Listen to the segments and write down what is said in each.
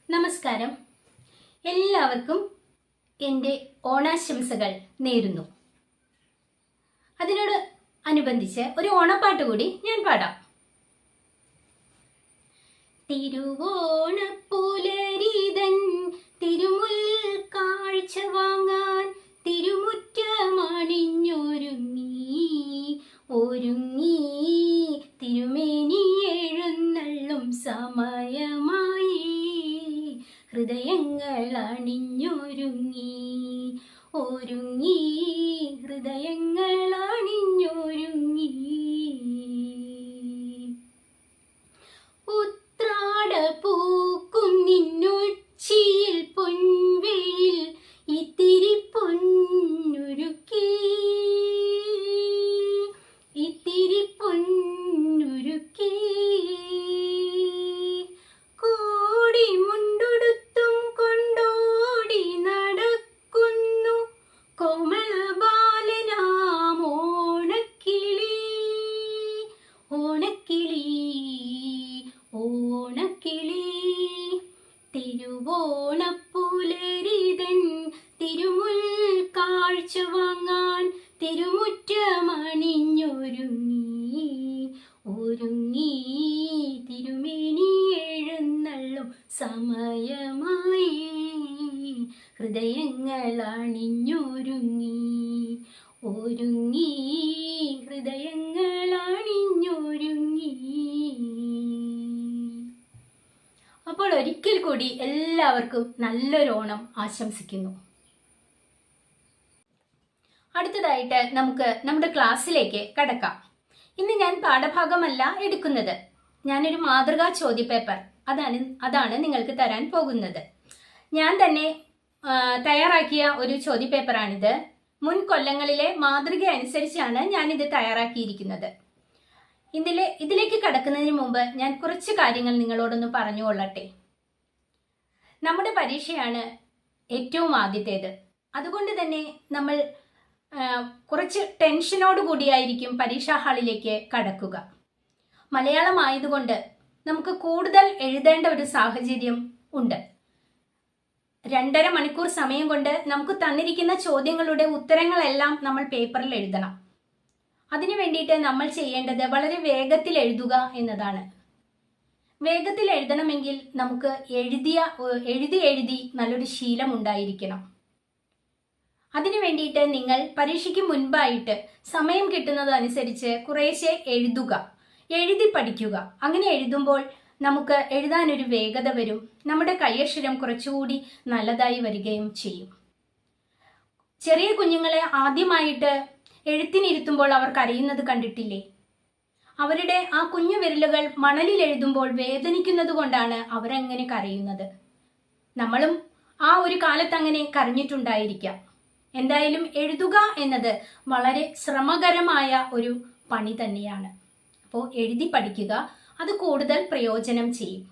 നമസ്കാരം. എല്ലാവർക്കും എൻ്റെ ഓണാശംസകൾ നേരുന്നു. അതിനോട് അനുബന്ധിച്ച് ഒരു ഓണപ്പാട്ട് കൂടി ഞാൻ പാടാം. തിരുവോണപ്പുലരിതൻ തിരുമുൽ കാഴ്ച വാങ്ങാൻ തിരുമുറ്റമണിഞ്ഞൊരുങ്ങി തിരുമേനി എഴുന്നള്ളും സമയമായി ഹൃദയങ്ങൾ അണിഞ്ഞൊരുങ്ങി ഹൃദയങ്ങൾ അണിഞ്ഞൊരുങ്ങി. ഉത്രാട പൂക്കും നിന്നുച്ചിയിൽ പൊൻവെയിൽ ഇത്തിരി പൊന്നുരുക്കി കോടി മുണ്ടുടുത്തും കൊണ്ടോടി നടക്കുന്നു കോമള ബാലനാം ഓണക്കിളി തിരുവോണപ്പുലരിതൻ തിരുമുൽ കാഴ്ച വാങ്ങാൻ തിരുമുറ്റമണിഞ്ഞൊരുങ്ങി തിരുമേനി എഴുന്നള്ളും സമയമായി ഹൃദയങ്ങൾ അണിഞ്ഞൊരുങ്ങി ഹൃദയങ്ങൾ അണിഞ്ഞൊരുങ്ങി. അപ്പോൾ ഒരിക്കൽ കൂടി എല്ലാവർക്കും നല്ലൊരു ഓണം ആശംസിക്കുന്നു. അടുത്തതായിട്ട് നമുക്ക് നമ്മുടെ ക്ലാസ്സിലേക്ക് കടക്കാം. ഇന്ന് ഞാൻ പാഠഭാഗമല്ല എടുക്കുന്നത്, ഞാനൊരു മാതൃകാ ചോദ്യപേപ്പർ അതാണ് നിങ്ങൾക്ക് തരാൻ പോകുന്നത്. ഞാൻ തന്നെ തയ്യാറാക്കിയ ഒരു ചോദ്യപേപ്പറാണിത്. മുൻ കൊല്ലങ്ങളിലെ മാതൃക അനുസരിച്ചാണ് ഞാനിത് തയ്യാറാക്കിയിരിക്കുന്നത്. ഇതിലേക്ക് കടക്കുന്നതിന് മുമ്പ് ഞാൻ കുറച്ച് കാര്യങ്ങൾ നിങ്ങളോടൊന്ന് പറഞ്ഞുകൊള്ളട്ടെ. നമ്മുടെ പരീക്ഷയാണ് ഏറ്റവും ആദ്യത്തേത്. അതുകൊണ്ട് തന്നെ നമ്മൾ കുറച്ച് ടെൻഷനോട് കൂടിയായിരിക്കും പരീക്ഷാ ഹാളിലേക്ക് കടക്കുക. മലയാളം ആയതുകൊണ്ട് നമുക്ക് കൂടുതൽ എഴുതേണ്ട ഒരു സാഹചര്യം ഉണ്ട്. 2.5 മണിക്കൂർ സമയം കൊണ്ട് നമുക്ക് തന്നിരിക്കുന്ന ചോദ്യങ്ങളുടെ ഉത്തരങ്ങളെല്ലാം നമ്മൾ പേപ്പറിൽ എഴുതണം. അതിനു വേണ്ടിയിട്ട് നമ്മൾ ചെയ്യേണ്ടത് വളരെ വേഗത്തിൽ എഴുതുക എന്നതാണ്. വേഗത്തിൽ എഴുതണമെങ്കിൽ നമുക്ക് എഴുതി നല്ലൊരു ശീലം ഉണ്ടായിരിക്കണം. അതിനു വേണ്ടിയിട്ട് നിങ്ങൾ പരീക്ഷയ്ക്ക് മുൻപായിട്ട് സമയം കിട്ടുന്നതനുസരിച്ച് കുറേശ്ശെ എഴുതി പഠിക്കുക. അങ്ങനെ എഴുതുമ്പോൾ നമുക്ക് എഴുതാനൊരു വേഗത വരും. നമ്മുടെ കൈയക്ഷരം കുറച്ചുകൂടി നല്ലതായി വരികയും ചെയ്യും. ചെറിയ കുഞ്ഞുങ്ങളെ ആദ്യമായിട്ട് എഴുത്തിനിരുത്തുമ്പോൾ അവർ കരയുന്നത് കണ്ടിട്ടില്ലേ? അവരുടെ ആ കുഞ്ഞു വിരലുകൾ മണലിൽ എഴുതുമ്പോൾ വേദനിക്കുന്നത് കൊണ്ടാണ് അവരങ്ങനെ കരയുന്നത്. നമ്മളും ആ ഒരു കാലത്ത് അങ്ങനെ കരഞ്ഞിട്ടുണ്ടായിരിക്കാം. എന്തായാലും എഴുതുക എന്നത് വളരെ ശ്രമകരമായ ഒരു പണി തന്നെയാണ്. അപ്പോൾ എഴുതി പഠിക്കുക, അത് കൂടുതൽ പ്രയോജനം ചെയ്യും.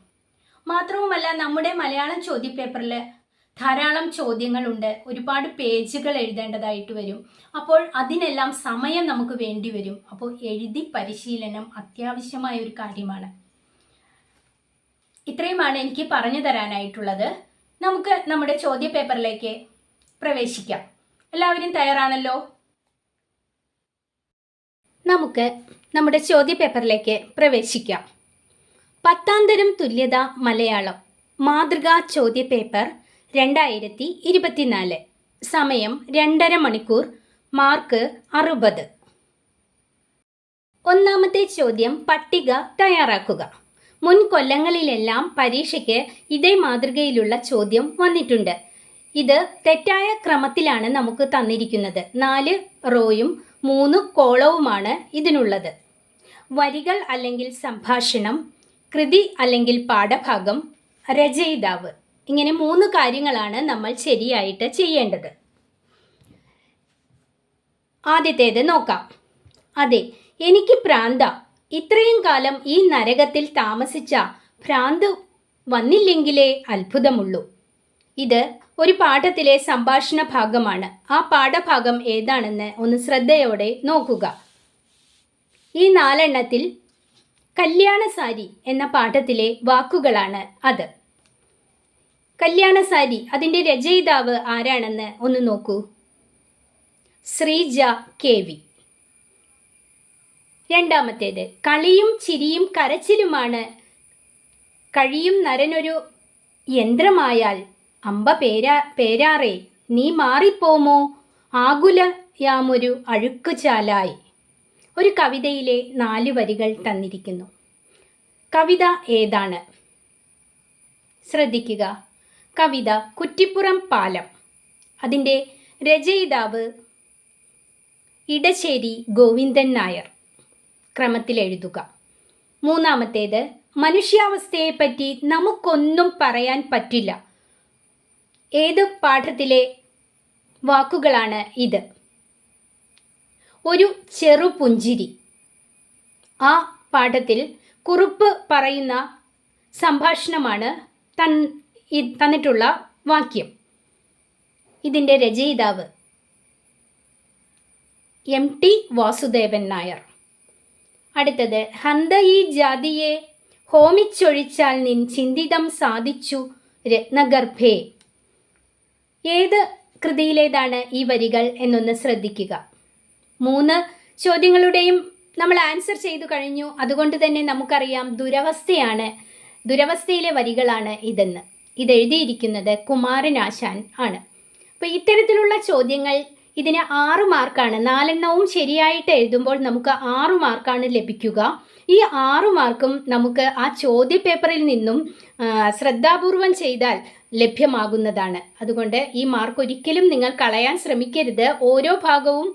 മാത്രവുമല്ല, നമ്മുടെ മലയാളം ചോദ്യപേപ്പറിൽ ധാരാളം ചോദ്യങ്ങളുണ്ട്. ഒരുപാട് പേജുകൾ എഴുതേണ്ടതായിട്ട് വരും. അപ്പോൾ അതിനെല്ലാം സമയം നമുക്ക് വേണ്ടി വരും. അപ്പോൾ എഴുതി പരിശീലനം അത്യാവശ്യമായ ഒരു കാര്യമാണ്. ഇത്രയുമാണ് എനിക്ക് പറഞ്ഞു തരാനായിട്ടുള്ളത്. നമുക്ക് നമ്മുടെ ചോദ്യപേപ്പറിലേക്ക് പ്രവേശിക്കാം. എല്ലാവരും തയ്യാറാണല്ലോ? നമുക്ക് നമ്മുടെ ചോദ്യപേപ്പറിലേക്ക് പ്രവേശിക്കാം. 10ാം തരം തുല്യത മലയാളം മാതൃകാ ചോദ്യപേപ്പർ 2024. സമയം 2.5 മണിക്കൂർ. മാർക്ക് 60. ഒന്നാമത്തെ ചോദ്യം, പട്ടിക തയ്യാറാക്കുക. മുൻ കൊല്ലങ്ങളിലെല്ലാം പരീക്ഷയ്ക്ക് ഇതേ മാതൃകയിലുള്ള ചോദ്യം വന്നിട്ടുണ്ട്. ഇത് തെറ്റായ ക്രമത്തിലാണ് നമുക്ക് തന്നിരിക്കുന്നത്. 4 റോയും 3 കോളവുമാണ് ഇതിനുള്ളത്. വരികൾ അല്ലെങ്കിൽ സംഭാഷണം, കൃതി അല്ലെങ്കിൽ പാഠഭാഗം, രചയിതാവ്, ഇങ്ങനെ 3 കാര്യങ്ങളാണ് നമ്മൾ ശരിയായിട്ട് ചെയ്യേണ്ടത്. ആദ്യത്തേത് നോക്കാം. അതെ, എനിക്ക് ഭ്രാന്ത. ഇത്രയും കാലം ഈ നരകത്തിൽ താമസിച്ച ഭ്രാന്ത് വന്നില്ലെങ്കിലേ അത്ഭുതമുള്ളൂ. ഇത് ഒരു പാഠത്തിലെ സംഭാഷണ ഭാഗമാണ്. ആ പാഠഭാഗം ഏതാണെന്ന് ഒന്ന് ശ്രദ്ധയോടെ നോക്കുക. ഈ 4 എണ്ണത്തിൽ കല്യാണസാരി എന്ന പാഠത്തിലെ വാക്കുകളാണ് അത്. കല്യാണസാരി അതിൻ്റെ രചയിതാവ് ആരാണെന്ന് ഒന്ന് നോക്കൂ. ശ്രീജ കെ.വി. രണ്ടാമത്തേത്, കളിയും ചിരിയും കരച്ചിലുമാണ് കഴിയും നരനൊരു യന്ത്രമായാൽ അമ്പ പേരാറേ നീ മാറിപ്പോമോ ആകുലയാമൊരു അഴുക്കുചാലായി. ഒരു കവിതയിലെ 4 വരികൾ തന്നിരിക്കുന്നു. കവിത ഏതാണ്? ശ്രദ്ധിക്കുക. കവിത കുറ്റിപ്പുറം പാലം. അതിൻ്റെ രചയിതാവ് ഇടശ്ശേരി ഗോവിന്ദൻ നായർ. ക്രമത്തിൽ എഴുതുക. മൂന്നാമത്തേത്, മനുഷ്യാവസ്ഥയെപ്പറ്റി നമുക്കൊന്നും പറയാൻ പറ്റില്ല. ഏത് പാഠത്തിലെ വാക്കുകളാണ് ഇത്? ഒരു ചെറുപുഞ്ചിരി. ആ പാഠത്തിൽ കുറുപ്പ് പറയുന്ന സംഭാഷണമാണ് തന്നിട്ടുള്ള വാക്യം. ഇതിൻ്റെ രചയിതാവ് MT വാസുദേവൻ നായർ. അടുത്തത്, ഹന്ത ഈ ജാതിയെ ഹോമിച്ചൊഴിച്ചാൽ നിൻ ചിന്തിതം സാധിച്ചു രത്നഗർഭേ. ഏത് കൃതിയിലേതാണ് ഈ വരികൾ എന്നൊന്ന് ശ്രദ്ധിക്കുക. 3 ചോദ്യങ്ങളുടെയും നമ്മൾ ആൻസർ ചെയ്തു കഴിഞ്ഞു. അതുകൊണ്ട് തന്നെ നമുക്കറിയാം ദുരവസ്ഥയിലെ വരികളാണ് ഇതെന്ന്. ഇതെഴുതിയിരിക്കുന്നത് കുമാരനാശാൻ ആണ്. അപ്പോൾ ഇത്തരത്തിലുള്ള ചോദ്യങ്ങൾ ഇതിന് 6 മാർക്കാണ്. 4 ശരിയായിട്ട് എഴുതുമ്പോൾ നമുക്ക് 6 മാർക്കാണ് ലഭിക്കുക. ഈ 6 മാർക്കും നമുക്ക് ആ ചോദ്യപേപ്പറിൽ നിന്നും ശ്രദ്ധാപൂർവം ചെയ്താൽ ലഭ്യമാകുന്നതാണ്. അതുകൊണ്ട് ഈ മാർക്ക് ഒരിക്കലും നിങ്ങൾ കളയാൻ ശ്രമിക്കരുത്. ഓരോ ഭാഗവും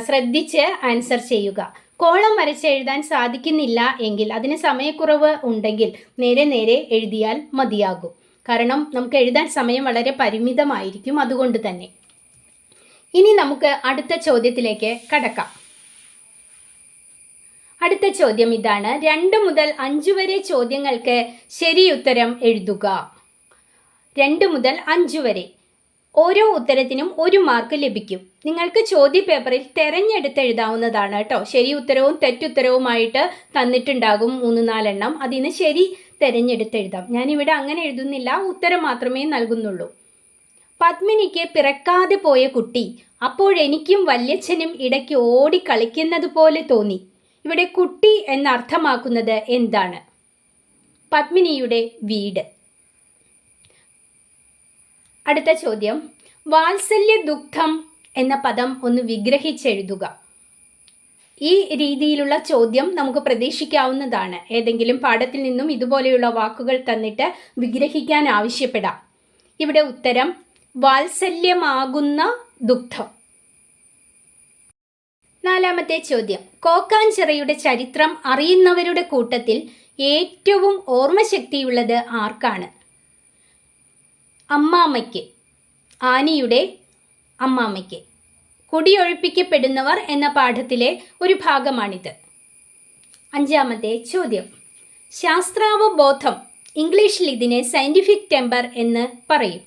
ശ്രദ്ധിച്ച് ആൻസർ ചെയ്യുക. കോളം വരച്ച് എഴുതാൻ സാധിക്കുന്നില്ല എങ്കിൽ, അതിന് സമയക്കുറവ് ഉണ്ടെങ്കിൽ നേരെ എഴുതിയാൽ മതിയാകും. കാരണം നമുക്ക് എഴുതാൻ സമയം വളരെ പരിമിതമായിരിക്കും. അതുകൊണ്ട് തന്നെ ഇനി നമുക്ക് അടുത്ത ചോദ്യത്തിലേക്ക് കടക്കാം. അടുത്ത ചോദ്യം ഇതാണ്. 2 മുതൽ 5 വരെ ചോദ്യങ്ങൾക്ക് ശരിയുത്തരം എഴുതുക. 2 മുതൽ 5 വരെ ഓരോ ഉത്തരത്തിനും 1 മാർക്ക് ലഭിക്കും. നിങ്ങൾക്ക് ചോദ്യപേപ്പറിൽ തിരഞ്ഞെടുത്ത് എഴുതാവുന്നതാണ് കേട്ടോ. ശരി ഉത്തരവും തെറ്റുത്തരവുമായിട്ട് തന്നിട്ടുണ്ടാകും 3-4 എണ്ണം. അതിന് ശരി തിരഞ്ഞെടുത്ത് എഴുതാം. ഞാനിവിടെ അങ്ങനെ എഴുതുന്നില്ല, ഉത്തരം മാത്രമേ നൽകുന്നുള്ളൂ. പത്മിനിക്ക് പിറക്കാതെ പോയ കുട്ടി, അപ്പോഴെനിക്കും വല്യച്ഛനും ഇടയ്ക്ക് ഓടി കളിക്കുന്നത് പോലെ തോന്നി. ഇവിടെ കുട്ടി എന്നർത്ഥമാക്കുന്നത് എന്താണ്? പത്മിനിയുടെ വീട്. അടുത്ത ചോദ്യം, വാത്സല്യ ദുഃഖം എന്ന പദം ഒന്ന് വിഗ്രഹിച്ചെഴുതുക. ഈ രീതിയിലുള്ള ചോദ്യം നമുക്ക് പ്രതീക്ഷിക്കാവുന്നതാണ്. ഏതെങ്കിലും പാഠത്തിൽ നിന്നും ഇതുപോലെയുള്ള വാക്കുകൾ തന്നിട്ട് വിഗ്രഹിക്കാൻ ആവശ്യപ്പെടാം. ഇവിടെ ഉത്തരം വാത്സല്യമാകുന്ന ദുഃഖം. 4ാമത്തെ ചോദ്യം, കോക്കാഞ്ചിറയുടെ ചരിത്രം അറിയുന്നവരുടെ കൂട്ടത്തിൽ ഏറ്റവും ഓർമ്മശക്തിയുള്ളത് ആർക്കാണ്? അമ്മാമ്മയ്ക്ക്, ആനിയുടെ അമ്മാമ്മയ്ക്ക്. കുടിയൊഴിപ്പിക്കപ്പെടുന്നവർ എന്ന പാഠത്തിലെ ഒരു ഭാഗമാണിത്. 5ാമത്തെ ചോദ്യം, ശാസ്ത്രാവബോധം, ഇംഗ്ലീഷിൽ ഇതിനെ സയൻറ്റിഫിക് ടെമ്പർ എന്ന് പറയും.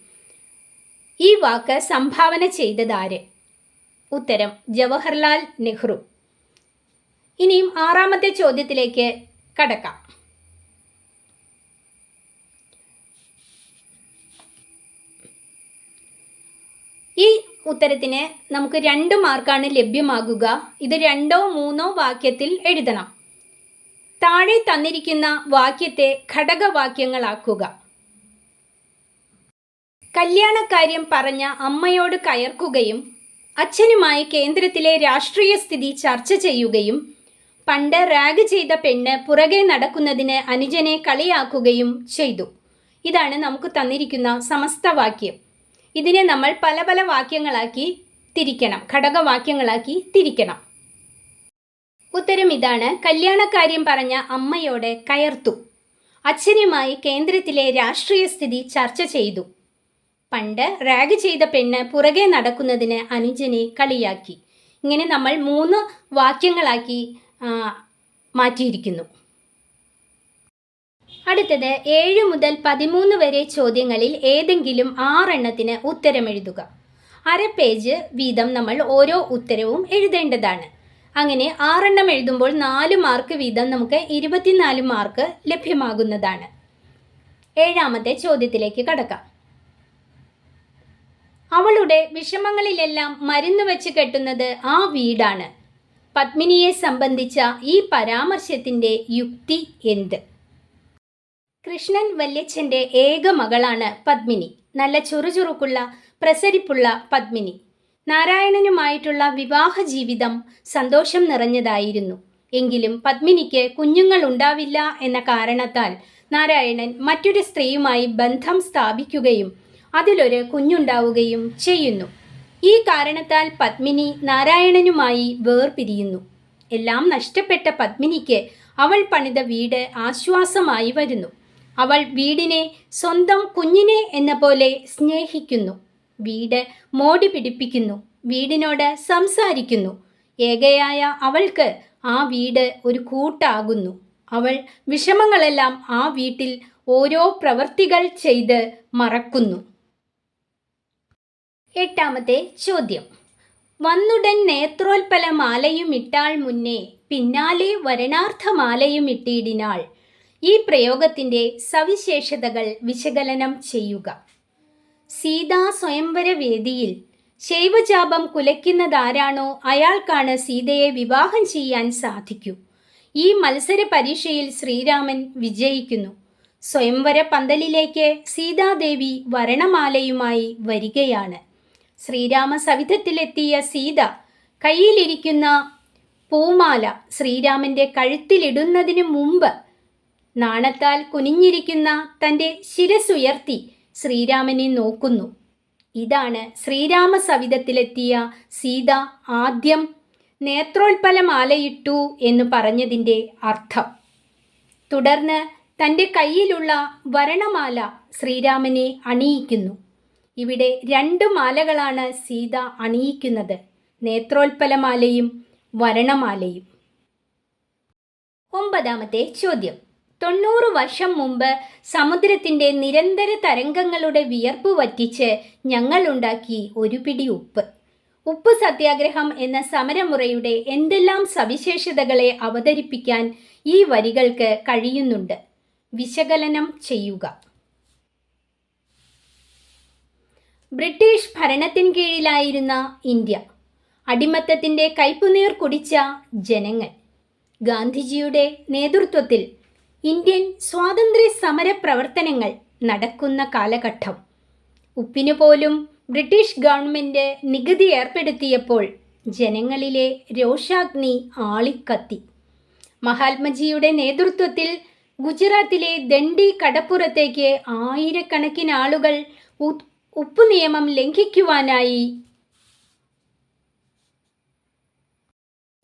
ഈ വാക്ക് സംഭാവന ചെയ്തതാര്? ഉത്തരം ജവഹർലാൽ നെഹ്റു. ഇനിയും 6ാമത്തെ ചോദ്യത്തിലേക്ക് കടക്കാം. ഈ ഉത്തരത്തിന് നമുക്ക് 2 മാർക്കാണ് ലഭ്യമാകുക. ഇത് 2-3 വാക്യത്തിൽ എഴുതണം. താഴെ തന്നിരിക്കുന്ന വാക്യത്തെ ഘടകവാക്യങ്ങളാക്കുക. കല്യാണക്കാര്യം പറഞ്ഞ അമ്മയോട് കയർക്കുകയും അച്ഛനുമായി കേന്ദ്രത്തിലെ രാഷ്ട്രീയ സ്ഥിതി ചർച്ച ചെയ്യുകയും പണ്ട് റാഗ് ചെയ്ത പെണ്ണ് പുറകെ നടക്കുന്നതിന് അനുജനെ കളിയാക്കുകയും ചെയ്തു. ഇതാണ് നമുക്ക് തന്നിരിക്കുന്ന സമസ്തവാക്യം. ഇതിനെ നമ്മൾ പല പല വാക്യങ്ങളാക്കി തിരിക്കണം, ഘടകവാക്യങ്ങളാക്കി തിരിക്കണം. ഉത്തരം ഇതാണ്. കല്യാണക്കാര്യം പറഞ്ഞ അമ്മയോട് കയർത്തു. അച്ഛനുമായി കേന്ദ്രത്തിലെ രാഷ്ട്രീയ സ്ഥിതി ചർച്ച ചെയ്തു. പണ്ട് റാഗ് ചെയ്ത പെണ്ണ് പുറകെ നടക്കുന്നതിന് അനുജനെ കളിയാക്കി. ഇങ്ങനെ നമ്മൾ 3 വാക്യങ്ങളാക്കി മാറ്റിയിരിക്കുന്നു. അടുത്തത് 7 മുതൽ 13 വരെ ചോദ്യങ്ങളിൽ ഏതെങ്കിലും 6 എണ്ണത്തിന് ഉത്തരം എഴുതുക. 1/2 പേജ് വീതം നമ്മൾ ഓരോ ഉത്തരവും എഴുതേണ്ടതാണ്. അങ്ങനെ 6 എണ്ണം എഴുതുമ്പോൾ 4 മാർക്ക് വീതം നമുക്ക് 24 മാർക്ക് ലഭ്യമാകുന്നതാണ്. 7ാമത്തെ ചോദ്യത്തിലേക്ക് കടക്കാം. അവളുടെ വിഷമങ്ങളിലെല്ലാം മരുന്ന് വെച്ച് കെട്ടുന്നത് ആ വീടാണ്. പത്മിനിയെ സംബന്ധിച്ച ഈ പരാമർശത്തിൻ്റെ യുക്തി എന്ത്? കൃഷ്ണൻ വല്യച്ഛൻ്റെ ഏക മകളാണ് പത്മിനി. നല്ല ചുറുചുറുക്കുള്ള പ്രസരിപ്പുള്ള പത്മിനി. നാരായണനുമായിട്ടുള്ള വിവാഹ ജീവിതം സന്തോഷം നിറഞ്ഞതായിരുന്നു. എങ്കിലും പത്മിനിക്ക് കുഞ്ഞുങ്ങൾ ഉണ്ടാവില്ല എന്ന കാരണത്താൽ നാരായണൻ മറ്റൊരു സ്ത്രീയുമായി ബന്ധം സ്ഥാപിക്കുകയും അതിലൊരു കുഞ്ഞുണ്ടാവുകയും ചെയ്യുന്നു. ഈ കാരണത്താൽ പത്മിനി നാരായണനുമായി വേർപിരിയുന്നു. എല്ലാം നഷ്ടപ്പെട്ട പത്മിനിക്ക് അവൾ പണിത വീട് ആശ്വാസമായി വരുന്നു. അവൾ വീടിനെ സ്വന്തം കുഞ്ഞിനെ എന്ന പോലെ സ്നേഹിക്കുന്നു. വീട് മോടി പിടിപ്പിക്കുന്നു. വീടിനോട് സംസാരിക്കുന്നു. ഏകയായ അവൾക്ക് ആ വീട് ഒരു കൂട്ടാകുന്നു. അവൾ വിഷമങ്ങളെല്ലാം ആ വീട്ടിൽ ഓരോ പ്രവൃത്തികൾ ചെയ്ത് മറക്കുന്നു. എട്ടാമത്തെ ചോദ്യം. വന്നുടൻ നേത്രോൽപ്പല മാലയും ഇട്ടാൾ മുന്നേ പിന്നാലെ വരണാർത്ഥമാലയും ഇട്ടിടിനാൾ. ഈ പ്രയോഗത്തിൻ്റെ സവിശേഷതകൾ വിശകലനം ചെയ്യുക. സീതാ സ്വയംവര വേദിയിൽ ശൈവചാപം കുലയ്ക്കുന്നതാരാണോ അയാൾക്കാണ് സീതയെ വിവാഹം ചെയ്യാൻ സാധിക്കൂ. ഈ മത്സര പരീക്ഷയിൽ ശ്രീരാമൻ വിജയിക്കുന്നു. സ്വയംവര പന്തലിലേക്ക് സീതാദേവി വരണമാലയുമായി വരികയാണ്. ശ്രീരാമ സവിധത്തിലെത്തിയ സീത കയ്യിലിരിക്കുന്ന പൂമാല ശ്രീരാമൻ്റെ കഴുത്തിലിടുന്നതിനു മുമ്പ് നാണത്താൽ കുനിഞ്ഞിരിക്കുന്ന തൻ്റെ ശിരസുയർത്തി ശ്രീരാമനെ നോക്കുന്നു. ഇതാണ് ശ്രീരാമ സവിധത്തിലെത്തിയ സീത ആദ്യം നേത്രോൽപ്പലമാലയിട്ടു എന്ന് പറഞ്ഞതിൻ്റെ അർത്ഥം. തുടർന്ന് തൻ്റെ കയ്യിലുള്ള വരണമാല ശ്രീരാമനെ അണിയിക്കുന്നു. ഇവിടെ 2 മാലകളാണ് സീത അണിയിക്കുന്നത്, നേത്രോൽപ്പലമാലയും വരണമാലയും. 9ാമത്തെ ചോദ്യം. 90 വർഷം മുമ്പ് സമുദ്രത്തിൻ്റെ നിരന്തര തരംഗങ്ങളുടെ വിയർപ്പ് വറ്റിച്ച് ഞങ്ങളുണ്ടാക്കി ഒരു പിടി ഉപ്പ്. ഉപ്പ് സത്യാഗ്രഹം എന്ന സമരമുറയുടെ എന്തെല്ലാം സവിശേഷതകളെ അവതരിപ്പിക്കാൻ ഈ വരികൾക്ക് കഴിയുന്നുണ്ട്? വിശകലനം ചെയ്യുക. ബ്രിട്ടീഷ് ഭരണത്തിൻ കീഴിലായിരുന്ന ഇന്ത്യ, അടിമത്തത്തിൻ്റെ കയ്പുനീർ കുടിച്ച ജനങ്ങൾ, ഗാന്ധിജിയുടെ നേതൃത്വത്തിൽ ഇന്ത്യൻ സ്വാതന്ത്ര്യ സമര പ്രവർത്തനങ്ങൾ നടക്കുന്ന കാലഘട്ടം. ഉപ്പിനു പോലും ബ്രിട്ടീഷ് ഗവൺമെൻറ് നികുതി ഏർപ്പെടുത്തിയപ്പോൾ ജനങ്ങളിലെ രോഷാഗ്നി ആളിക്കത്തി. മഹാത്മജിയുടെ നേതൃത്വത്തിൽ ഗുജറാത്തിലെ ദണ്ഡി കടപ്പുറത്തേക്ക് ആയിരക്കണക്കിന് ആളുകൾ ഉപ്പു നിയമം ലംഘിക്കുവാനായി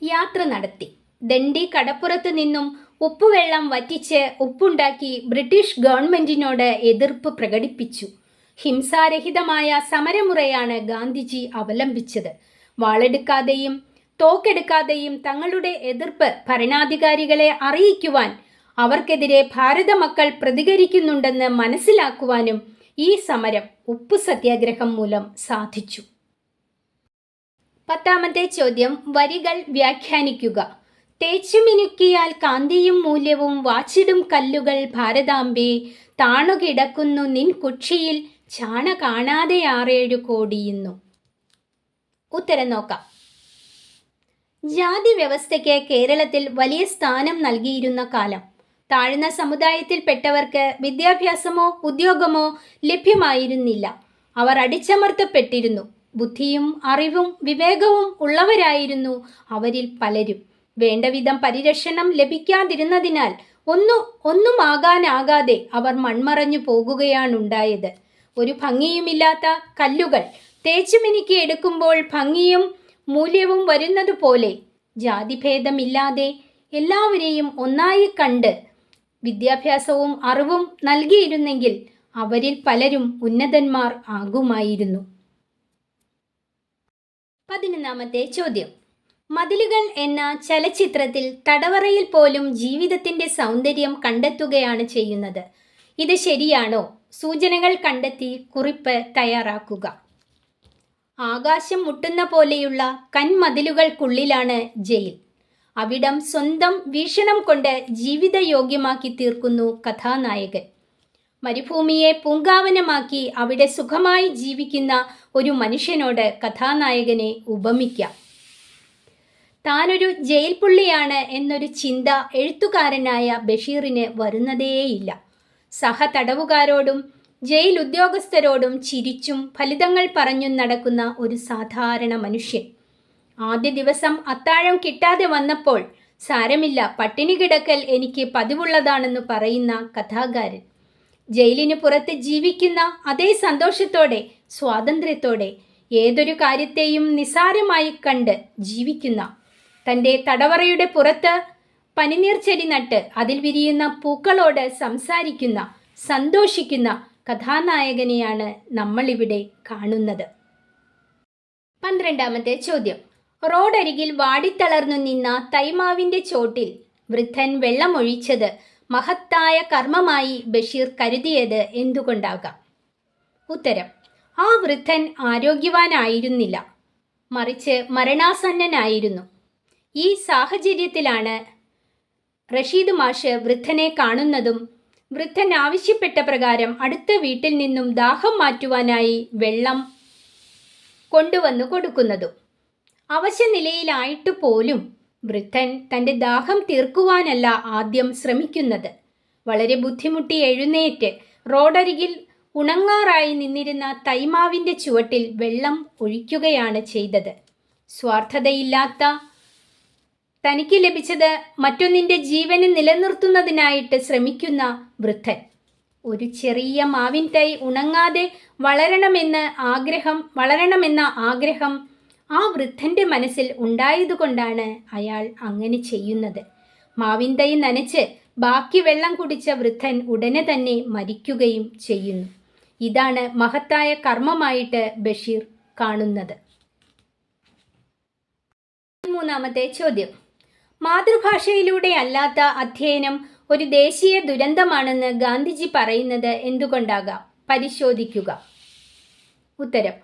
യാത്ര നടത്തി. ദണ്ഡി കടപ്പുറത്ത് നിന്നും ഉപ്പുവെള്ളം വറ്റിച്ച് ഉപ്പുണ്ടാക്കി ബ്രിട്ടീഷ് ഗവൺമെൻറ്റിനോട് എതിർപ്പ് പ്രകടിപ്പിച്ചു. ഹിംസാരഹിതമായ സമരമുറയാണ് ഗാന്ധിജി അവലംബിച്ചത്. വാളെടുക്കാതെയും തോക്കെടുക്കാതെയും തങ്ങളുടെ എതിർപ്പ് ഭരണാധികാരികളെ അറിയിക്കുവാൻ, അവർക്കെതിരെ ഭാരത മക്കൾ പ്രതികരിക്കുന്നുണ്ടെന്ന് മനസ്സിലാക്കുവാനും ഈ സമരം ഉപ്പു സത്യാഗ്രഹം മൂലം സാധിച്ചു. 10ാമത്തെ ചോദ്യം. വരികൾ വ്യാഖ്യാനിക്കുക. തേച്ചുമിനുക്കിയാൽ കാന്തിയും മൂല്യവും വാച്ചിടും കല്ലുകൾ ഭാരതാംബേ, താണുകിടക്കുന്നു നിൻ കുക്ഷിയിൽ ചാണ കാണാതെ 6-7 കോടിയുന്നു. ഉത്തരം നോക്കാം. ജാതി വ്യവസ്ഥയ്ക്ക് കേരളത്തിൽ വലിയ സ്ഥാനം നൽകിയിരുന്ന കാലം. താഴ്ന്ന സമുദായത്തിൽപ്പെട്ടവർക്ക് വിദ്യാഭ്യാസമോ ഉദ്യോഗമോ ലഭ്യമായിരുന്നില്ല. അവർ അടിച്ചമർത്തപ്പെട്ടിരുന്നു. ബുദ്ധിയും അറിവും വിവേകവും ഉള്ളവരായിരുന്നു അവരിൽ പലരും. വേണ്ടവിധം പരിരക്ഷണം ലഭിക്കാതിരുന്നതിനാൽ ഒന്നുമാകാനാകാതെ അവർ മൺമറഞ്ഞു പോകുകയാണുണ്ടായത്. ഒരു ഭംഗിയുമില്ലാത്ത കല്ലുകൾ തേച്ചുമിനുക്കി എടുക്കുമ്പോൾ ഭംഗിയും മൂല്യവും വരുന്നത് പോലെ ജാതിഭേദമില്ലാതെ എല്ലാവരെയും ഒന്നായി കണ്ട് വിദ്യാഭ്യാസവും അറിവും നൽകിയിരുന്നെങ്കിൽ അവരിൽ പലരും ഉന്നതന്മാർ ആകുമായിരുന്നു. 11ാമത്തെ ചോദ്യം. മതിലുകൾ എന്ന ചലച്ചിത്രത്തിൽ തടവറയിൽ പോലും ജീവിതത്തിൻ്റെ സൗന്ദര്യം കണ്ടെത്തുകയാണ് ചെയ്യുന്നത്. ഇത് ശരിയാണോ? സൂചനകൾ കണ്ടെത്തി കുറിപ്പ് തയ്യാറാക്കുക. ആകാശം മുട്ടുന്ന പോലെയുള്ള കന്മതിലുകൾക്കുള്ളിലാണ് ജയിൽ. അവിടം സ്വന്തം വീക്ഷണം കൊണ്ട് ജീവിതയോഗ്യമാക്കി തീർക്കുന്നു കഥാനായകൻ. മരുഭൂമിയെ പൂങ്കാവനമാക്കി അവിടെ സുഖമായി ജീവിക്കുന്ന ഒരു മനുഷ്യനോട് കഥാനായകനെ ഉപമിക്കാം. താനൊരു ജയിൽ പുള്ളിയാണ് എന്നൊരു ചിന്ത എഴുത്തുകാരനായ ബഷീറിന് വരുന്നതേയില്ല. സഹതടവുകാരോടും ജയിൽ ഉദ്യോഗസ്ഥരോടും ചിരിച്ചും ഫലിതങ്ങൾ പറഞ്ഞും നടക്കുന്ന ഒരു സാധാരണ മനുഷ്യൻ. ആദ്യ ദിവസം അത്താഴം കിട്ടാതെ വന്നപ്പോൾ സാരമില്ല, പട്ടിണി കിടക്കൽ എനിക്ക് പതിവുള്ളതാണെന്ന് പറയുന്ന കഥാകാരൻ. ജയിലിന് പുറത്ത് ജീവിക്കുന്ന അതേ സന്തോഷത്തോടെ സ്വാതന്ത്ര്യത്തോടെ ഏതൊരു കാര്യത്തെയും നിസാരമായി കണ്ട് ജീവിക്കുന്ന, തൻ്റെ തടവറയുടെ പുറത്ത് പനിനീർ ചെടി നട്ട് അതിൽ വിരിയുന്ന പൂക്കളോട് സംസാരിക്കുന്ന, സന്തോഷിക്കുന്ന കഥാനായകനെയാണ് നമ്മളിവിടെ കാണുന്നത്. 12ാമത്തെ ചോദ്യം. റോഡരികിൽ വാടിത്തളർന്നു നിന്ന തൈമാവിൻ്റെ ചോട്ടിൽ വൃദ്ധൻ വെള്ളമൊഴിച്ചത് മഹത്തായ കർമ്മമായി ബഷീർ കരുതിയത് എന്തുകൊണ്ടാകാം? ഉത്തരം: ആ വൃദ്ധൻ ആരോഗ്യവാനായിരുന്നില്ല, മറിച്ച് മരണാസന്നനായിരുന്നു. ഈ സാഹചര്യത്തിലാണ് റഷീദ് മാഷ് വൃദ്ധനെ കാണുന്നതും വൃദ്ധൻ ആവശ്യപ്പെട്ട പ്രകാരം അടുത്ത വീട്ടിൽ നിന്നും ദാഹം മാറ്റുവാനായി വെള്ളം കൊണ്ടുവന്നു കൊടുക്കുന്നതും. അവശനിലയിലായിട്ട് പോലും വൃദ്ധൻ തൻ്റെ ദാഹം തീർക്കുവാനല്ല ആദ്യം ശ്രമിക്കുന്നത്. വളരെ ബുദ്ധിമുട്ടി എഴുന്നേറ്റ് റോഡരികിൽ ഉണങ്ങാറായി നിന്നിരുന്ന തൈമാവിൻ്റെ ചുവട്ടിൽ വെള്ളം ഒഴിക്കുകയാണ് ചെയ്തത്. സ്വാർത്ഥതയില്ലാത്ത തനിക്ക് ലഭിച്ചത് മറ്റൊന്നിൻ്റെ ജീവന് നിലനിർത്തുന്നതിനായിട്ട് ശ്രമിക്കുന്ന വൃദ്ധൻ. ഒരു ചെറിയ മാവിൻ തൈ ഉണങ്ങാതെ വളരണമെന്ന ആഗ്രഹം ആ വൃദ്ധൻ്റെ മനസ്സിൽ ഉണ്ടായതുകൊണ്ടാണ് അയാൾ അങ്ങനെ ചെയ്യുന്നത്. മാവിൻ തൈ നനച്ച് ബാക്കി വെള്ളം കുടിച്ച വൃദ്ധൻ ഉടനെ തന്നെ മരിക്കുകയും ചെയ്യുന്നു. ഇതാണ് മഹത്തായ കർമ്മമായിട്ട് ബഷീർ കാണുന്നത്. 13ാമത്തെ ചോദ്യം. മാതൃഭാഷയിലൂടെ അല്ലാത്ത അധ്യയനം ഒരു ദേശീയ ദുരന്തമാണെന്ന് ഗാന്ധിജി പറയുന്നത് എന്തുകൊണ്ടാകാം? പരിശോധിക്കുക. ഉത്തരം: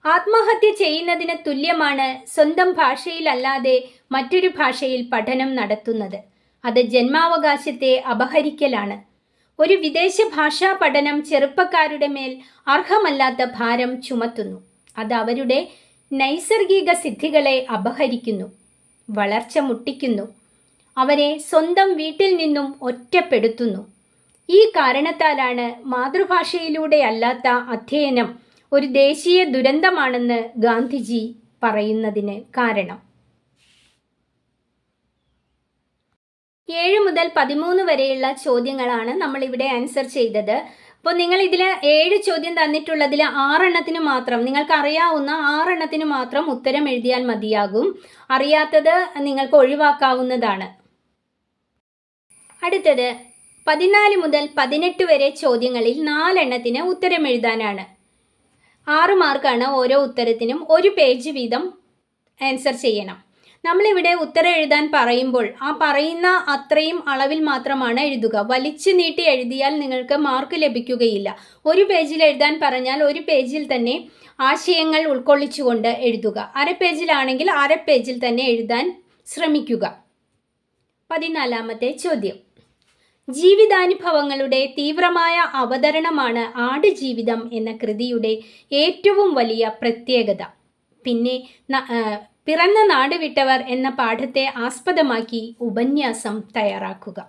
ആത്മഹത്യ ചെയ്യുന്നതിന് തുല്യമാണ് സ്വന്തം ഭാഷയിലല്ലാതെ മറ്റൊരു ഭാഷയിൽ പഠനം നടത്തുന്നത്. അത് ജന്മാവകാശത്തെ അപഹരിക്കലാണ്. ഒരു വിദേശ ഭാഷാ പഠനം ചെറുപ്പക്കാരുടെ മേൽ അർഹമല്ലാത്ത ഭാരം ചുമത്തുന്നു. അത് അവരുടെ നൈസർഗിക സിദ്ധികളെ അപഹരിക്കുന്നു, വളർച്ച മുട്ടിക്കുന്നു, അവരെ സ്വന്തം വീട്ടിൽ നിന്നും ഒറ്റപ്പെടുത്തുന്നു. ഈ കാരണത്താലാണ് മാതൃഭാഷയിലൂടെ അല്ലാത്ത അധ്യയനം ഒരു ദേശീയ ദുരന്തമാണെന്ന് ഗാന്ധിജി പറയുന്നതിന് കാരണം. 7 മുതൽ 13 വരെയുള്ള ചോദ്യങ്ങളാണ് നമ്മളിവിടെ ആൻസർ ചെയ്തത്. അപ്പോൾ നിങ്ങൾ ഇതിൽ 7 ചോദ്യം തന്നിട്ടുള്ളതിൽ 6 എണ്ണത്തിന് മാത്രം, നിങ്ങൾക്ക് അറിയാവുന്ന 6 എണ്ണത്തിന് മാത്രം ഉത്തരം എഴുതിയാൽ മതിയാകും. അറിയാത്തത് നിങ്ങൾക്ക് ഒഴിവാക്കാവുന്നതാണ്. അടുത്തത് 14 മുതൽ 18 വരെ ചോദ്യങ്ങളിൽ 4 എണ്ണത്തിന് ഉത്തരം എഴുതാനാണ്. 6 മാർക്കാണ് ഓരോ ഉത്തരത്തിനും. 1 പേജ് വീതം ആൻസർ ചെയ്യണം. നമ്മളിവിടെ ഉത്തരം എഴുതാൻ പറയുമ്പോൾ ആ പറയുന്ന അത്രയും അളവിൽ മാത്രമാണ് എഴുതുക. വലിച്ചു നീട്ടി എഴുതിയാൽ നിങ്ങൾക്ക് മാർക്ക് ലഭിക്കുകയില്ല. 1 പേജിൽ എഴുതാൻ പറഞ്ഞാൽ 1 പേജിൽ തന്നെ ആശയങ്ങൾ ഉൾക്കൊള്ളിച്ചുകൊണ്ട് എഴുതുക. 1/2 പേജിലാണെങ്കിൽ 1/2 പേജിൽ തന്നെ എഴുതാൻ ശ്രമിക്കുക. 14ാമത്തെ ചോദ്യം. ജീവിതാനുഭവങ്ങളുടെ തീവ്രമായ അവതരണമാണ് ആടുജീവിതം എന്ന കൃതിയുടെ ഏറ്റവും വലിയ പ്രത്യേകത. പിന്നെ പിറന്ന നാട് വിട്ടവർ എന്ന പാഠത്തെ ആസ്പദമാക്കി ഉപന്യാസം തയ്യാറാക്കുക.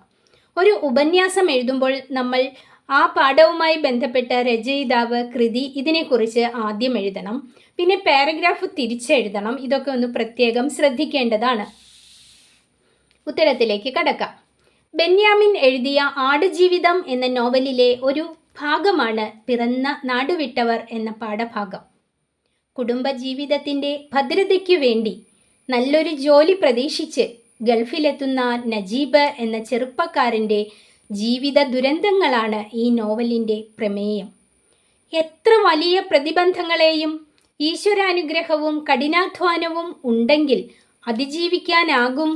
ഒരു ഉപന്യാസം എഴുതുമ്പോൾ നമ്മൾ ആ പാഠവുമായി ബന്ധപ്പെട്ട രചയിതാവ്, കൃതി, ഇതിനെക്കുറിച്ച് ആദ്യം എഴുതണം. പിന്നെ പാരഗ്രാഫ് തിരിച്ചെഴുതണം. ഇതൊക്കെ ഒന്ന് പ്രത്യേകം ശ്രദ്ധിക്കേണ്ടതാണ്. ഉത്തരത്തിലേക്ക് കടക്കാം. ബെന്യാമിൻ എഴുതിയ ആടുജീവിതം എന്ന നോവലിലെ ഒരു ഭാഗമാണ് പിറന്ന നാടുവിട്ടവർ എന്ന പാഠഭാഗം. കുടുംബജീവിതത്തിൻ്റെ ഭദ്രതയ്ക്കു വേണ്ടി നല്ലൊരു ജോലി പ്രതീക്ഷിച്ച് ഗൾഫിലെത്തുന്ന നജീബ് എന്ന ചെറുപ്പക്കാരൻ്റെ ജീവിത ദുരന്തങ്ങളാണ് ഈ നോവലിൻ്റെ പ്രമേയം. എത്ര വലിയ പ്രതിബന്ധങ്ങളെയും ഈശ്വരാനുഗ്രഹവും കഠിനാധ്വാനവും ഉണ്ടെങ്കിൽ അതിജീവിക്കാനാകും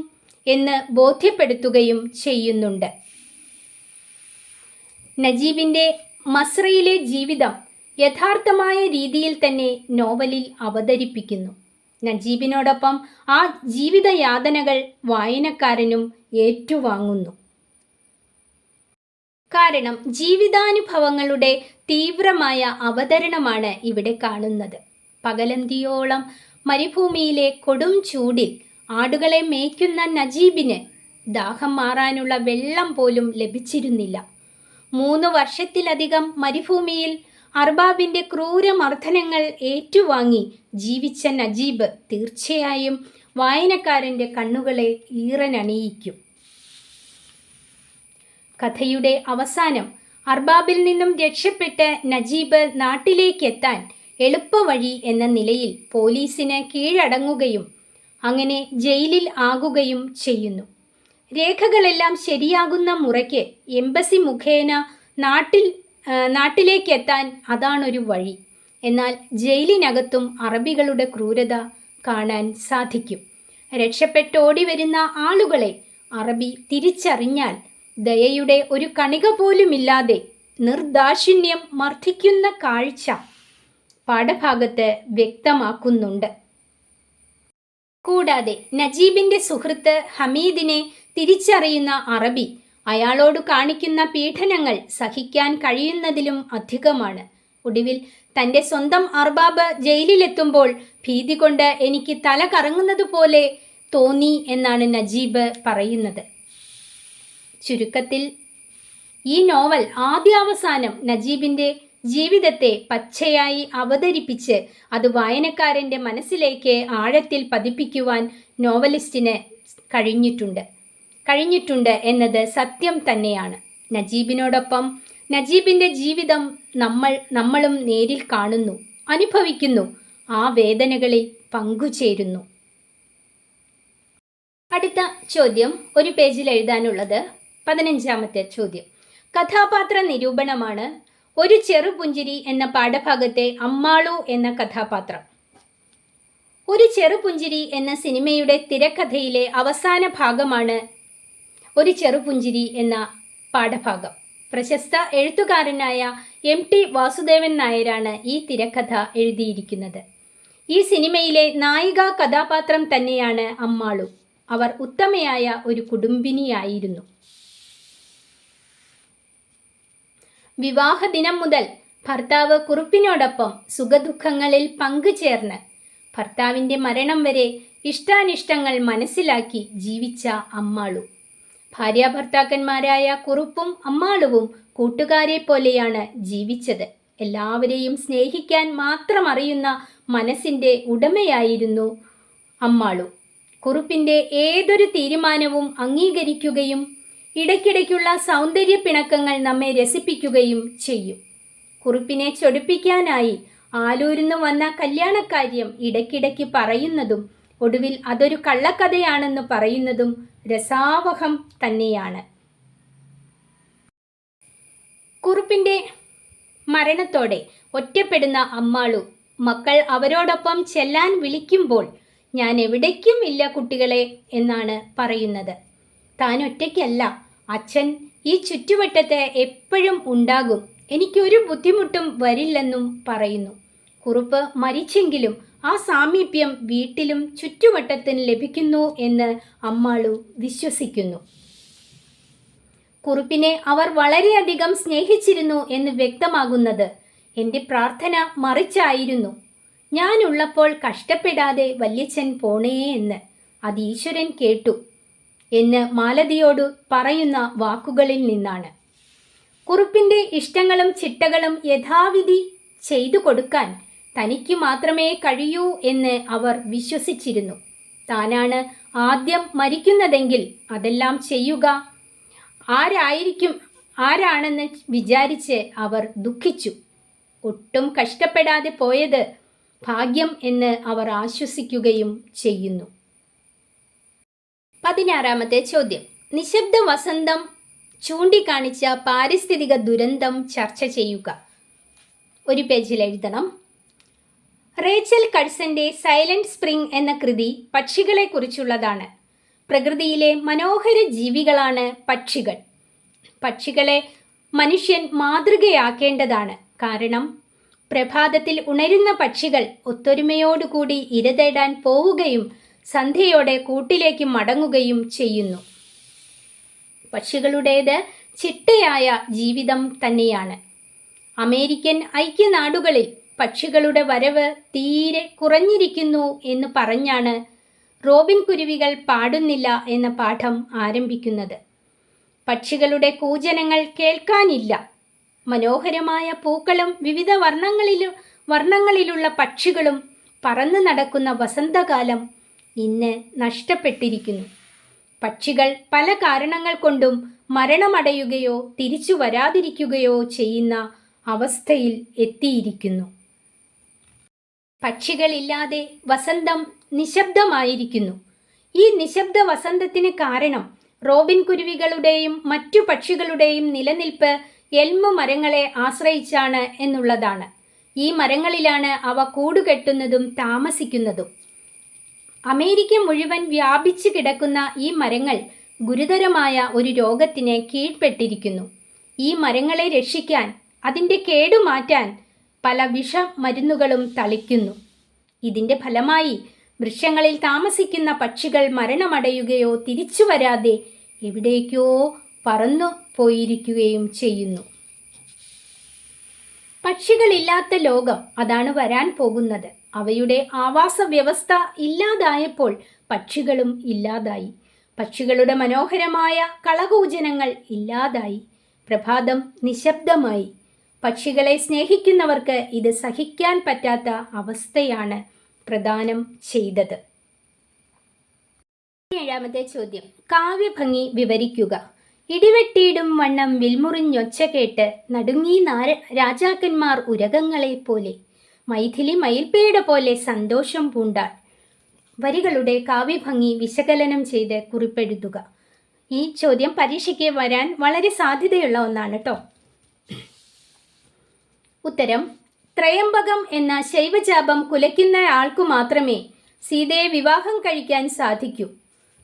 എന്ന് ബോധ്യപ്പെടുത്തുകയും ചെയ്യുന്നുണ്ട്. നജീബിൻ്റെ മസ്രയിലെ ജീവിതം യഥാർത്ഥമായ രീതിയിൽ തന്നെ നോവലിൽ അവതരിപ്പിക്കുന്നു. നജീബിനോടൊപ്പം ആ ജീവിതയാതനകൾ വായനക്കാരനും ഏറ്റുവാങ്ങുന്നു. കാരണം ജീവിതാനുഭവങ്ങളുടെ തീവ്രമായ അവതരണമാണ് ഇവിടെ കാണുന്നത്. പകലന്തിയോളം മരുഭൂമിയിലെ കൊടും ചൂടിൽ ആടുകളെ മേയ്ക്കുന്ന നജീബിന് ദാഹം മാറാനുള്ള വെള്ളം പോലും ലഭിച്ചിരുന്നില്ല. 3 വർഷത്തിലധികം മരുഭൂമിയിൽ അർബാബിന്റെ ക്രൂരമർദ്ദനങ്ങൾ ഏറ്റുവാങ്ങി ജീവിച്ച നജീബ് തീർച്ചയായും വായനക്കാരൻ്റെ കണ്ണുകളെ ഈറനണിയിക്കും. കഥയുടെ അവസാനം അർബാബിൽ നിന്നും രക്ഷപ്പെട്ട് നജീബ് നാട്ടിലേക്കെത്താൻ എളുപ്പവഴി എന്ന നിലയിൽ പോലീസിന് കീഴടങ്ങുകയും അങ്ങനെ ജയിലിൽ ആകുകയും ചെയ്യുന്നു. രേഖകളെല്ലാം ശരിയാകുന്ന മുറയ്ക്ക് എംബസി മുഖേന നാട്ടിലേക്കെത്താൻ അതാണൊരു വഴി. എന്നാൽ ജയിലിനകത്തും അറബികളുടെ ക്രൂരത കാണാൻ സാധിക്കും. രക്ഷപ്പെട്ടോടി വരുന്ന ആളുകളെ അറബി തിരിച്ചറിഞ്ഞാൽ ദയയുടെ ഒരു കണിക പോലുമില്ലാതെ നിർദാക്ഷിണ്യം മർദ്ദിക്കുന്ന കാഴ്ച പാഠഭാഗത്ത് വ്യക്തമാക്കുന്നുണ്ട്. കൂടാതെ നജീബിന്റെ സുഹൃത്ത് ഹമീദിനെ തിരിച്ചറിയുന്ന അറബി അയാളോട് കാണിക്കുന്ന പീഡനങ്ങൾ സഹിക്കാൻ കഴിയുന്നതിലും അധികമാണ്. ഒടുവിൽ തൻ്റെ സ്വന്തം അർബാബ് ജയിലിലെത്തുമ്പോൾ ഭീതി കൊണ്ട് എനിക്ക് തല കറങ്ങുന്നത് പോലെ തോന്നി എന്നാണ് നജീബ് പറയുന്നത്. ചുരുക്കത്തിൽ ഈ നോവൽ ആദ്യാവസാനം നജീബിൻ്റെ ജീവിതത്തെ പച്ചയായി അവതരിപ്പിച്ച് അത് വായനക്കാരൻ്റെ മനസ്സിലേക്ക് ആഴത്തിൽ പതിപ്പിക്കുവാൻ നോവലിസ്റ്റിന് കഴിഞ്ഞിട്ടുണ്ട് എന്നത് സത്യം തന്നെയാണ്. നജീബിനോടൊപ്പം നജീബിൻ്റെ ജീവിതം നമ്മളും നേരിൽ കാണുന്നു, അനുഭവിക്കുന്നു, ആ വേദനകളിൽ പങ്കുചേരുന്നു. അടുത്ത ചോദ്യം ഒരു പേജിൽ എഴുതാനുള്ളത് 15ാമത്തെ ചോദ്യം. കഥാപാത്ര നിരൂപണമാണ്. ഒരു ചെറുപുഞ്ചിരി എന്ന പാഠഭാഗത്തെ അമ്മാളു എന്ന കഥാപാത്രം. ഒരു ചെറുപുഞ്ചിരി എന്ന സിനിമയുടെ തിരക്കഥയിലെ അവസാന ഭാഗമാണ് ഒരു ചെറുപുഞ്ചിരി എന്ന പാഠഭാഗം. പ്രശസ്ത എഴുത്തുകാരനായ MT വാസുദേവൻ നായരാണ് ഈ തിരക്കഥ എഴുതിയിരിക്കുന്നത്. ഈ സിനിമയിലെ നായിക കഥാപാത്രം തന്നെയാണ് അമ്മാളു. അവർ ഉത്തമയായ ഒരു കുടുംബിനിയായിരുന്നു. വിവാഹദിനം മുതൽ ഭർത്താവ് കുറുപ്പിനോടൊപ്പം സുഖദുഃഖങ്ങളിൽ പങ്കുചേർന്ന് ഭർത്താവിൻ്റെ മരണം വരെ ഇഷ്ടാനിഷ്ടങ്ങൾ മനസ്സിലാക്കി ജീവിച്ച അമ്മാളു. ഭാര്യാഭർത്താക്കന്മാരായ കുറുപ്പും അമ്മാളുവും കൂട്ടുകാരെ പോലെയാണ് ജീവിച്ചത്. എല്ലാവരെയും സ്നേഹിക്കാൻ മാത്രം അറിയുന്ന മനസ്സിൻ്റെ ഉടമയായിരുന്നു അമ്മാളു. കുറുപ്പിൻ്റെ ഏതൊരു തീരുമാനവും അംഗീകരിക്കുകയും ഇടയ്ക്കിടയ്ക്കുള്ള സൗന്ദര്യ പിണക്കങ്ങൾ നമ്മെ രസിപ്പിക്കുകയും ചെയ്യും. കുറുപ്പിനെ ചൊടിപ്പിക്കാനായി ആലൂരിന്ന് വന്ന കല്യാണക്കാര്യം ഇടയ്ക്കിടയ്ക്ക് പറയുന്നതും ഒടുവിൽ അതൊരു കള്ളക്കഥയാണെന്ന് പറയുന്നതും രസാവഹം തന്നെയാണ്. കുറുപ്പിൻ്റെ മരണത്തോടെ ഒറ്റപ്പെടുന്ന അമ്മാളു മക്കൾ അവരോടൊപ്പം ചെല്ലാൻ വിളിക്കുമ്പോൾ ഞാൻ എവിടേക്കും ഇല്ല കുട്ടികളെ എന്നാണ് പറയുന്നത്. താൻ ഒറ്റയ്ക്കല്ല, അച്ഛൻ ഈ ചുറ്റുവട്ടത്ത് എപ്പോഴും ഉണ്ടാകും, എനിക്കൊരു ബുദ്ധിമുട്ടും വരില്ലെന്നും പറയുന്നു. കുറുപ്പ് മരിച്ചെങ്കിലും ആ സാമീപ്യം വീട്ടിലും ചുറ്റുവട്ടത്തിന് ലഭിക്കുന്നു എന്ന് അമ്മാളു വിശ്വസിക്കുന്നു. കുറുപ്പിനെ അവർ വളരെയധികം സ്നേഹിച്ചിരുന്നു എന്ന് വ്യക്തമാകുന്നത് എൻ്റെ പ്രാർത്ഥന മറിച്ചായിരുന്നു. ഞാനുള്ളപ്പോൾ കഷ്ടപ്പെടാതെ വല്യച്ഛൻ പോണേ എന്ന് അത് ഈശ്വരൻ കേട്ടു എന്ന് മാലതിയോട് പറയുന്ന വാക്കുകളിൽ നിന്നാണ്. കുറുപ്പിൻ്റെ ഇഷ്ടങ്ങളും ചിട്ടകളും യഥാവിധി ചെയ്തു കൊടുക്കാൻ തനിക്ക് മാത്രമേ കഴിയൂ എന്ന് അവർ വിശ്വസിച്ചിരുന്നു. താനാണ് ആദ്യം മരിക്കുന്നതെങ്കിൽ അതെല്ലാം ചെയ്യുക ആരാണെന്ന് വിചാരിച്ച് അവർ ദുഃഖിച്ചു. ഒട്ടും കഷ്ടപ്പെടാതെ പോയത് ഭാഗ്യം എന്ന് അവർ ആശ്വസിക്കുകയും ചെയ്യുന്നു. 16ാമത്തെ ചോദ്യം. നിശബ്ദ വസന്തം ചൂണ്ടിക്കാണിച്ച പാരിസ്ഥിതിക ദുരന്തം ചർച്ച ചെയ്യുക. ഒരു പേജിൽ എഴുതണം. റേച്ചൽ കഴ്സന്റെ സൈലന്റ് സ്പ്രിംഗ് എന്ന കൃതി പക്ഷികളെക്കുറിച്ചുള്ളതാണ്. പ്രകൃതിയിലെ മനോഹര ജീവികളാണ് പക്ഷികൾ. പക്ഷികളെ മനുഷ്യൻ മാതൃകയാക്കേണ്ടതാണ്. കാരണം പ്രഭാതത്തിൽ ഉണരുന്ന പക്ഷികൾ ഒത്തൊരുമയോടുകൂടി ഇര തേടാൻ പോവുകയും സന്ധ്യയോടെ കൂട്ടിലേക്ക് മടങ്ങുകയും ചെയ്യുന്നു. പക്ഷികളുടേത് ചിട്ടയായ ജീവിതം തന്നെയാണ്. അമേരിക്കൻ ഐക്യനാടുകളിൽ പക്ഷികളുടെ വരവ് തീരെ കുറഞ്ഞിരിക്കുന്നു എന്ന് പറഞ്ഞാണ് റോബിൻ കുരുവികൾ പാടുന്നില്ല എന്ന പാഠം ആരംഭിക്കുന്നത്. പക്ഷികളുടെ കൂജനങ്ങൾ കേൾക്കാനില്ല. മനോഹരമായ പൂക്കളും വിവിധ വർണ്ണങ്ങളിലുള്ള പക്ഷികളും പറന്നു നടക്കുന്ന വസന്തകാലം ഇന്ന് നഷ്ടപ്പെട്ടിരിക്കുന്നു. പക്ഷികൾ പല കാരണങ്ങൾ കൊണ്ടും മരണമടയുകയോ തിരിച്ചു വരാതിരിക്കുകയോ ചെയ്യുന്ന അവസ്ഥയിൽ എത്തിയിരിക്കുന്നു. പക്ഷികളില്ലാതെ വസന്തം നിശബ്ദമായിരിക്കുന്നു. ഈ നിശബ്ദ വസന്തത്തിന് കാരണം റോബിൻ കുരുവികളുടെയും മറ്റു പക്ഷികളുടെയും നിലനിൽപ്പ് എൽമ് മരങ്ങളെ ആശ്രയിച്ചാണ് എന്നുള്ളതാണ്. ഈ മരങ്ങളിലാണ് അവ കൂടുകെട്ടുന്നതും താമസിക്കുന്നതും. അമേരിക്ക മുഴുവൻ വ്യാപിച്ചു കിടക്കുന്ന ഈ മരങ്ങൾ ഗുരുതരമായ ഒരു രോഗത്തിന് കീഴ്പ്പെട്ടിരിക്കുന്നു. ഈ മരങ്ങളെ രക്ഷിക്കാൻ, അതിൻ്റെ കേടുമാറ്റാൻ പല വിഷമരുന്നുകളും തളിക്കുന്നു. ഇതിൻ്റെ ഫലമായി വൃക്ഷങ്ങളിൽ താമസിക്കുന്ന പക്ഷികൾ മരണമടയുകയോ തിരിച്ചു വരാതെ എവിടേക്കോ പറന്നു പോയിരിക്കുകയും ചെയ്യുന്നു. പക്ഷികളില്ലാത്ത ലോകം അതാണ് വരാൻ പോകുന്നത്. അവയുടെ ആവാസ വ്യവസ്ഥ ഇല്ലാതായപ്പോൾ പക്ഷികളും ഇല്ലാതായി. പക്ഷികളുടെ മനോഹരമായ കളകൂജനങ്ങൾ ഇല്ലാതായി. പ്രഭാതം നിശബ്ദമായി. പക്ഷികളെ സ്നേഹിക്കുന്നവർക്ക് ഇത് സഹിക്കാൻ പറ്റാത്ത അവസ്ഥയാണ് പ്രദാനം ചെയ്തത്. 7ാമത്തെ ചോദ്യം, കാവ്യഭംഗി വിവരിക്കുക. ഇടിവെട്ടിയിടും വണ്ണം വിൽമുറിഞ്ഞൊച്ച കേട്ട് നടുങ്ങി രാജാക്കന്മാർ ഉരകങ്ങളെ പോലെ, മൈഥിലി മയിൽപ്പേട പോലെ സന്തോഷം പൂണ്ടാൾ. വരികളുടെ കാവ്യഭംഗി വിശകലനം ചെയ്ത് കുറിപ്പെഴുതുക. ഈ ചോദ്യം പരീക്ഷയ്ക്ക് വരാൻ വളരെ സാധ്യതയുള്ള ഒന്നാണ് കേട്ടോ. ഉത്തരം, ത്രയംബകം എന്ന ശൈവജാപം കുലയ്ക്കുന്ന ആൾക്കു മാത്രമേ സീതയെ വിവാഹം കഴിക്കാൻ സാധിക്കൂ.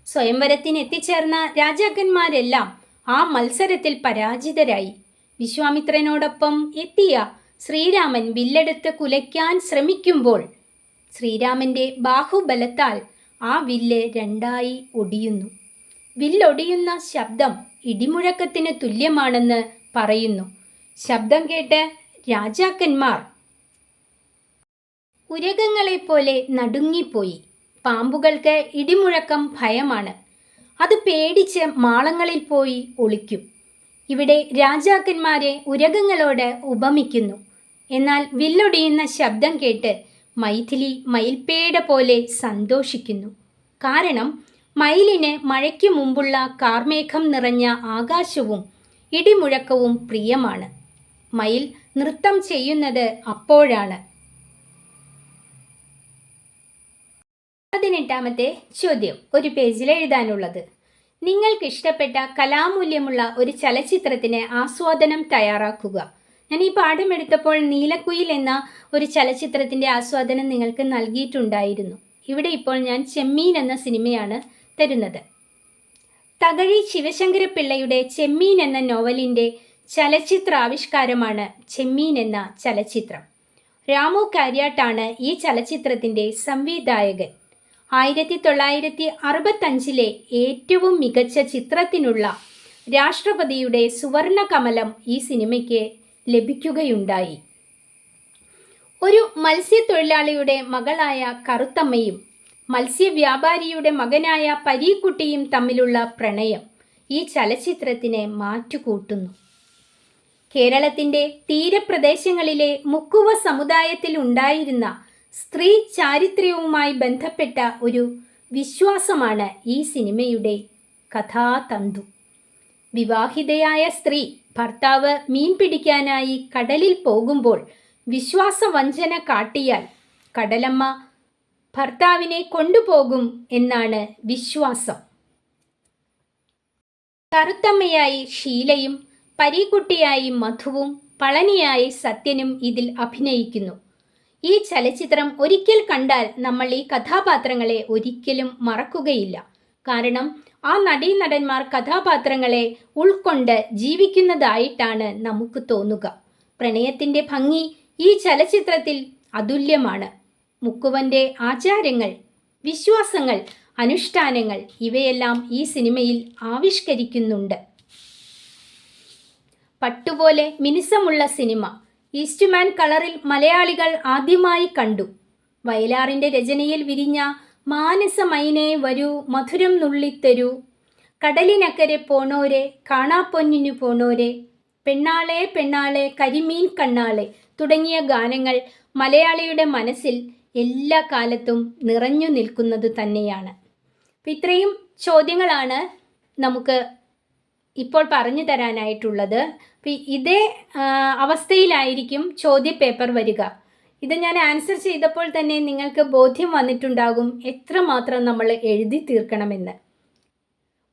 സ്വയംവരത്തിന് എത്തിച്ചേർന്ന രാജാക്കന്മാരെല്ലാം ആ മത്സരത്തിൽ പരാജിതരായി. വിശ്വാമിത്രനോടൊപ്പം എത്തിയ ശ്രീരാമൻ വില്ലെടുത്ത് കുലയ്ക്കാൻ ശ്രമിക്കുമ്പോൾ ശ്രീരാമൻ്റെ ബാഹുബലത്താൽ ആ വില്ല് രണ്ടായി ഒടിയുന്നു. വില്ലൊടിയുന്ന ശബ്ദം ഇടിമുഴക്കത്തിന് തുല്യമാണെന്ന് പറയുന്നു. ശബ്ദം കേട്ട് രാജാക്കന്മാർ ഉരകങ്ങളെപ്പോലെ നടുങ്ങിപ്പോയി. പാമ്പുകൾക്ക് ഇടിമുഴക്കം ഭയമാണ്. അത് പേടിച്ച് മാളങ്ങളിൽ പോയി ഒളിക്കും. ഇവിടെ രാജാക്കന്മാരെ ഉരകങ്ങളോട് ഉപമിക്കുന്നു. എന്നാൽ വില്ലൊടിയുന്ന ശബ്ദം കേട്ട് മൈഥിലി മയിൽപ്പേട പോലെ സന്തോഷിക്കുന്നു. കാരണം മയിലിന് മഴയ്ക്ക് മുമ്പുള്ള കാർമേഘം നിറഞ്ഞ ആകാശവും ഇടിമുഴക്കവും പ്രിയമാണ്. മയിൽ നൃത്തം ചെയ്യുന്നത് അപ്പോഴാണ്. 18ാമത്തെ ചോദ്യം, ഒരു പേജിൽ എഴുതാനുള്ളത്. നിങ്ങൾക്കിഷ്ടപ്പെട്ട കലാമൂല്യമുള്ള ഒരു ചലച്ചിത്രത്തിന് ആസ്വാദനം തയ്യാറാക്കുക. ഞാൻ ഈ പാഠം എടുത്തപ്പോൾ നീലക്കുയിൽ എന്ന ഒരു ചലച്ചിത്രത്തിൻ്റെ ആസ്വാദനം നിങ്ങൾക്ക് നൽകിയിട്ടുണ്ടായിരുന്നു. ഇവിടെ ഇപ്പോൾ ഞാൻ ചെമ്മീൻ എന്ന സിനിമയാണ് തരുന്നത്. തകഴി ശിവശങ്കരപ്പിള്ളയുടെ ചെമ്മീൻ എന്ന നോവലിൻ്റെ ചലച്ചിത്രാവിഷ്കാരമാണ് ചെമ്മീൻ എന്ന ചലച്ചിത്രം. രാമു കാര്യാട്ടാണ് ഈ ചലച്ചിത്രത്തിൻ്റെ സംവിധായകൻ. 1965 ഏറ്റവും മികച്ച ചിത്രത്തിനുള്ള രാഷ്ട്രപതിയുടെ സുവർണ കമലം ഈ സിനിമയ്ക്ക് ലഭിക്കുകയുണ്ടായി. ഒരു മത്സ്യത്തൊഴിലാളിയുടെ മകളായ കറുത്തമ്മയും മത്സ്യവ്യാപാരിയുടെ മകനായ പരീക്കുട്ടിയും തമ്മിലുള്ള പ്രണയം ഈ ചലച്ചിത്രത്തിന് മാറ്റുകൂട്ടുന്നു. കേരളത്തിൻ്റെ തീരപ്രദേശങ്ങളിലെ മുക്കുവ സമുദായത്തിൽ ഉണ്ടായിരുന്ന സ്ത്രീ ചാരിത്ര്യവുമായി ബന്ധപ്പെട്ട ഒരു വിശ്വാസമാണ് ഈ സിനിമയുടെ കഥാതന്തു. വിവാഹിതയായ സ്ത്രീ ഭർത്താവ് മീൻ പിടിക്കാനായി കടലിൽ പോകുമ്പോൾ വിശ്വാസവഞ്ചന കാട്ടിയാൽ കടലമ്മ ഭർത്താവിനെ കൊണ്ടുപോകും എന്നാണ് വിശ്വാസം. കറുത്തമ്മയായി ഷീലയും പരീക്കുട്ടിയായി മധുവും പളനിയായി സത്യനും ഇതിൽ അഭിനയിക്കുന്നു. ഈ ചലച്ചിത്രം ഒരിക്കൽ കണ്ടാൽ നമ്മൾ ഈ കഥാപാത്രങ്ങളെ ഒരിക്കലും മറക്കുകയില്ല. കാരണം ആ നടീനടന്മാർ കഥാപാത്രങ്ങളെ ഉൾക്കൊണ്ട് ജീവിക്കുന്നതായിട്ടാണ് നമുക്ക് തോന്നുക. പ്രണയത്തിൻ്റെ ഭംഗി ഈ ചലച്ചിത്രത്തിൽ അതുല്യമാണ്. മുക്കുവൻ്റെ ആചാരങ്ങൾ, വിശ്വാസങ്ങൾ, അനുഷ്ഠാനങ്ങൾ ഇവയെല്ലാം ഈ സിനിമയിൽ ആവിഷ്കരിക്കുന്നുണ്ട്. പട്ടുപോലെ മിനുസമുള്ള സിനിമ ഈസ്റ്റ്മാൻ കളറിൽ മലയാളികൾ ആദ്യമായി കണ്ടു. വയലാറിൻ്റെ രചനയിൽ വിരിഞ്ഞ മാനസമൈനേ വരൂ മധുരം നുള്ളിത്തരൂ, കടലിനക്കരെ പോണോരെ കാണാപ്പൊന്നിനു പോണോരെ, പെണ്ണാളെ പെണ്ണാളെ കരിമീൻ കണ്ണാളെ തുടങ്ങിയ ഗാനങ്ങൾ മലയാളിയുടെ മനസ്സിൽ എല്ലാ കാലത്തും നിറഞ്ഞു നിൽക്കുന്നത് തന്നെയാണ്. അപ്പം ഇത്രയും ചോദ്യങ്ങളാണ് നമുക്ക് ഇപ്പോൾ പറഞ്ഞു തരാനായിട്ടുള്ളത്. അപ്പം ഇതേ അവസ്ഥയിലായിരിക്കും ചോദ്യപേപ്പർ വരിക. ഇത് ഞാൻ ആൻസർ ചെയ്തപ്പോൾ തന്നെ നിങ്ങൾക്ക് ബോധ്യം വന്നിട്ടുണ്ടാകും എത്രമാത്രം നമ്മൾ എഴുതി തീർക്കണമെന്ന്.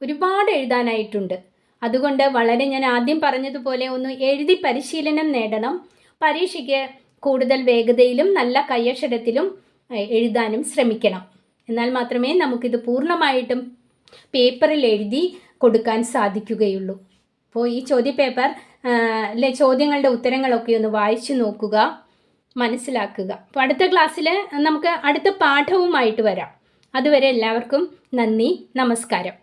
ഒരുപാട് എഴുതാനായിട്ടുണ്ട്. അതുകൊണ്ട് വളരെ ഞാൻ ആദ്യം പറഞ്ഞതുപോലെ ഒന്ന് എഴുതി പരിശീലനം നേടണം. പരീക്ഷയ്ക്ക് കൂടുതൽ വേഗതയിലും നല്ല കയ്യക്ഷരത്തിലും എഴുതാനും ശ്രമിക്കണം. എന്നാൽ മാത്രമേ നമുക്കിത് പൂർണ്ണമായിട്ടും പേപ്പറിൽ എഴുതി കൊടുക്കാൻ സാധിക്കുകയുള്ളൂ. അപ്പോൾ ഈ ചോദ്യപേപ്പർ ചോദ്യങ്ങളുടെ ഉത്തരങ്ങളൊക്കെ ഒന്ന് വായിച്ചു നോക്കുക, മനസ്സിലാക്കുക. അപ്പോൾ അടുത്ത ക്ലാസ്സിൽ നമുക്ക് അടുത്ത പാഠവുമായിട്ട് വരാം. അതുവരെ എല്ലാവർക്കും നന്ദി, നമസ്കാരം.